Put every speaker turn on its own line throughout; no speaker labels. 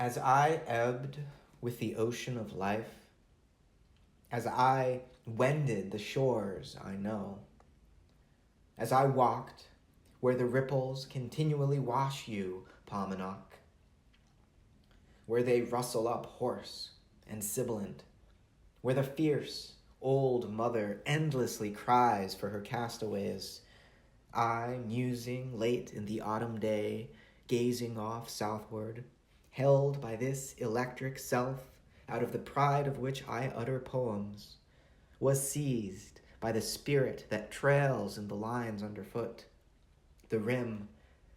As I ebbed with the ocean of life, as I wended the shores I know, as I walked where the ripples continually wash you, Paumanok, where they rustle up hoarse and sibilant, where the fierce old mother endlessly cries for her castaways, I, musing late in the autumn day, gazing off southward, held by this electric self, out of the pride of which I utter poems, was seized by the spirit that trails in the lines underfoot, the rim,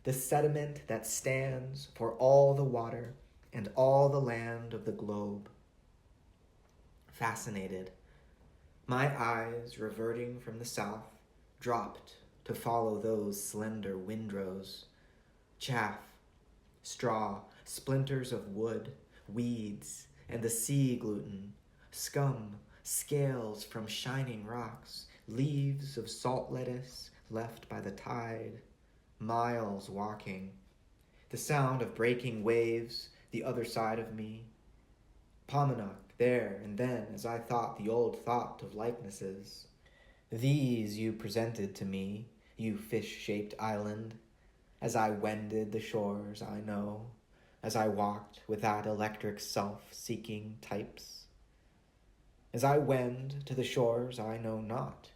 the sediment that stands for all the water and all the land of the globe. Fascinated, my eyes reverting from the south, dropped to follow those slender windrows, chaff, straw, splinters of wood, weeds, and the sea gluten, scum, scales from shining rocks, leaves of salt lettuce left by the tide, miles walking, the sound of breaking waves the other side of me, Paumanok there and then as I thought the old thought of likenesses. These you presented to me, you fish-shaped island, as I wended the shores I know, as I walked with that electric self-seeking types. As I wend to the shores I know not,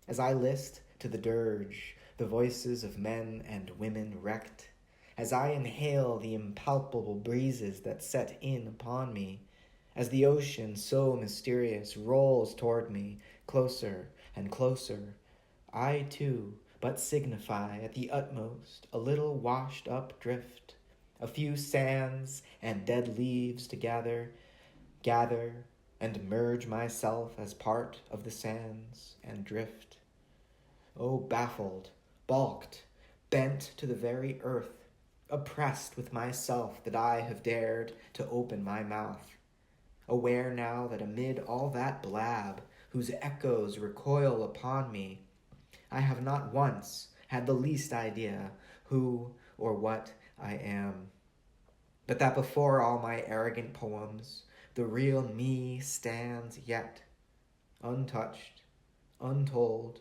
as I list to the dirge the voices of men and women wrecked, as I inhale the impalpable breezes that set in upon me, as the ocean so mysterious rolls toward me, closer and closer, I too but signify at the utmost a little washed up drift, a few sands and dead leaves to gather, and merge myself as part of the sands and drift. Oh, baffled, balked, bent to the very earth, oppressed with myself that I have dared to open my mouth, aware now that amid all that blab whose echoes recoil upon me, I have not once had the least idea who or what I am, but that before all my arrogant poems, the real me stands yet, untouched, untold,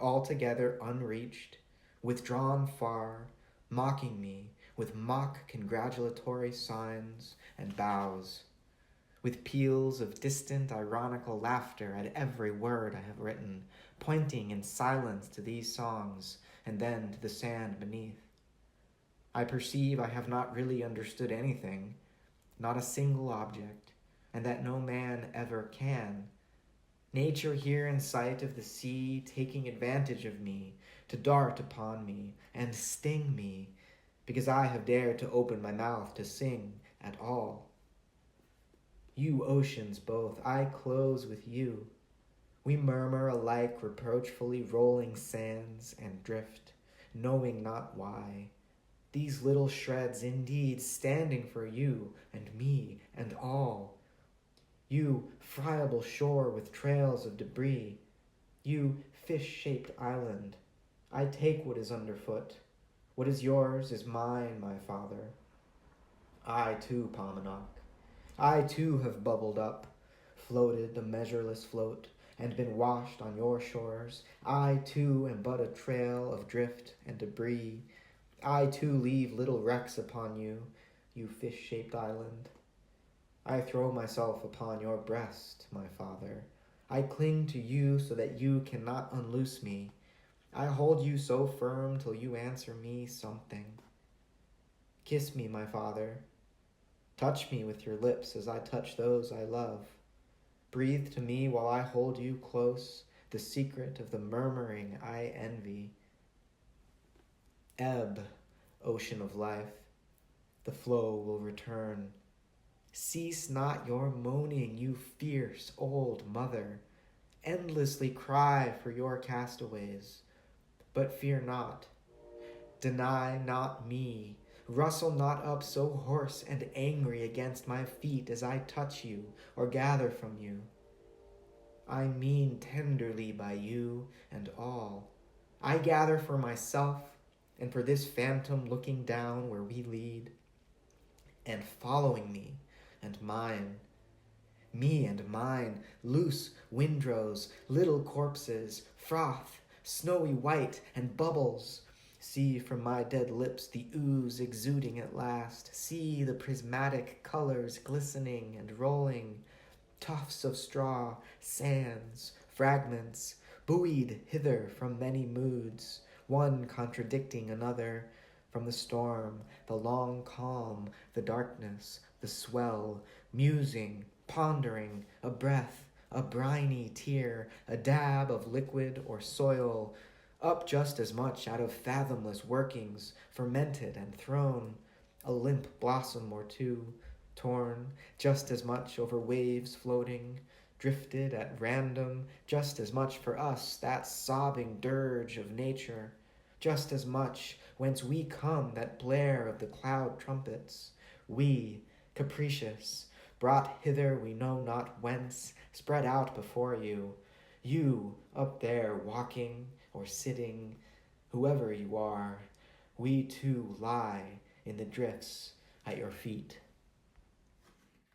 altogether unreached, withdrawn far, mocking me with mock congratulatory signs and bows, with peals of distant ironical laughter at every word I have written, pointing in silence to these songs and then to the sand beneath. I perceive I have not really understood anything, not a single object, and that no man ever can. Nature here in sight of the sea taking advantage of me to dart upon me and sting me, because I have dared to open my mouth to sing at all. You oceans both, I close with you. We murmur alike reproachfully rolling sands and drift, knowing not why. These little shreds indeed standing for you and me and all. You friable shore with trails of debris, you fish-shaped island, I take what is underfoot. What is yours is mine, my father. I too, Paumanok, I too have bubbled up, floated the measureless float, and been washed on your shores. I too am but a trail of drift and debris. I too leave little wrecks upon you, you fish-shaped island. I throw myself upon your breast, my father. I cling to you so that you cannot unloose me. I hold you so firm till you answer me something. Kiss me, my father. Touch me with your lips as I touch those I love. Breathe to me while I hold you close the secret of the murmuring I envy. Ebb, ocean of life, the flow will return. Cease not your moaning, you fierce old mother. Endlessly cry for your castaways, but fear not. Deny not me. Rustle not up so hoarse and angry against my feet as I touch you or gather from you. I mean tenderly by you and all. I gather for myself and for this phantom looking down where we lead. and following me and mine. Me and mine, loose windrows, little corpses, froth, snowy white, and bubbles. See from my dead lips the ooze exuding at last. See the prismatic colors glistening and rolling. Tufts of straw, sands, fragments, buoyed hither from many moods, one contradicting another. From the storm, the long calm, the darkness, the swell, musing, pondering, a breath, a briny tear, a dab of liquid or soil, up just as much out of fathomless workings, fermented and thrown, a limp blossom or two, torn, just as much over waves floating, drifted at random, just as much for us, that sobbing dirge of nature, just as much whence we come, that blare of the cloud trumpets, we, capricious, brought hither we know not whence, spread out before you, you up there walking or sitting, whoever you are, we too lie in the drifts at your feet.